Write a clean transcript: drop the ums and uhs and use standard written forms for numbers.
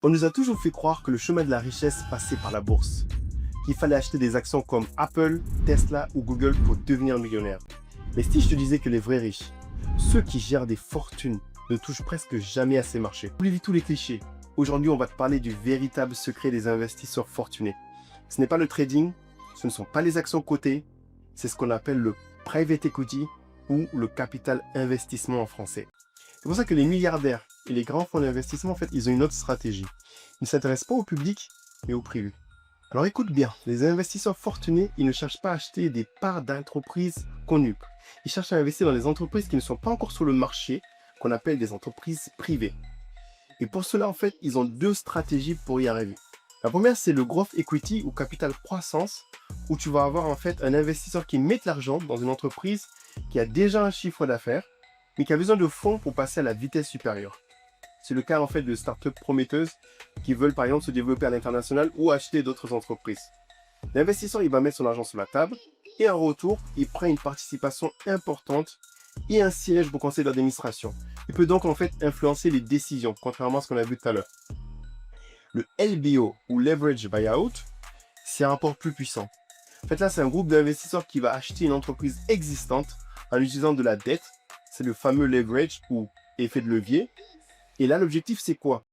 On nous a toujours fait croire que le chemin de la richesse passait par la bourse, qu'il fallait acheter des actions comme Apple, Tesla ou Google pour devenir millionnaire. Mais si je te disais que les vrais riches, ceux qui gèrent des fortunes, ne touchent presque jamais à ces marchés. Oublie tous les clichés. Aujourd'hui, on va te parler du véritable secret des investisseurs fortunés. Ce n'est pas le trading, ce ne sont pas les actions cotées, c'est ce qu'on appelle le private equity ou le capital investissement en français. C'est pour ça que les milliardaires et les grands fonds d'investissement, en fait, ils ont une autre stratégie. Ils ne s'intéressent pas au public, mais au privé. Alors écoute bien, les investisseurs fortunés, ils ne cherchent pas à acheter des parts d'entreprises connues. Ils cherchent à investir dans des entreprises qui ne sont pas encore sur le marché, qu'on appelle des entreprises privées. Et pour cela, en fait, ils ont deux stratégies pour y arriver. La première, c'est le growth equity ou capital croissance, où tu vas avoir en fait un investisseur qui met de l'argent dans une entreprise qui a déjà un chiffre d'affaires, mais qui a besoin de fonds pour passer à la vitesse supérieure. C'est le cas en fait de startups prometteuses qui veulent par exemple se développer à l'international ou acheter d'autres entreprises. L'investisseur, il va mettre son argent sur la table et en retour, il prend une participation importante et un siège au conseil d'administration. Il peut donc en fait influencer les décisions, contrairement à ce qu'on a vu tout à l'heure. Le LBO ou Leverage Buyout, c'est encore plus puissant. En fait là, c'est un groupe d'investisseurs qui va acheter une entreprise existante en utilisant de la dette. C'est le fameux leverage ou effet de levier. Et là, l'objectif, c'est quoi?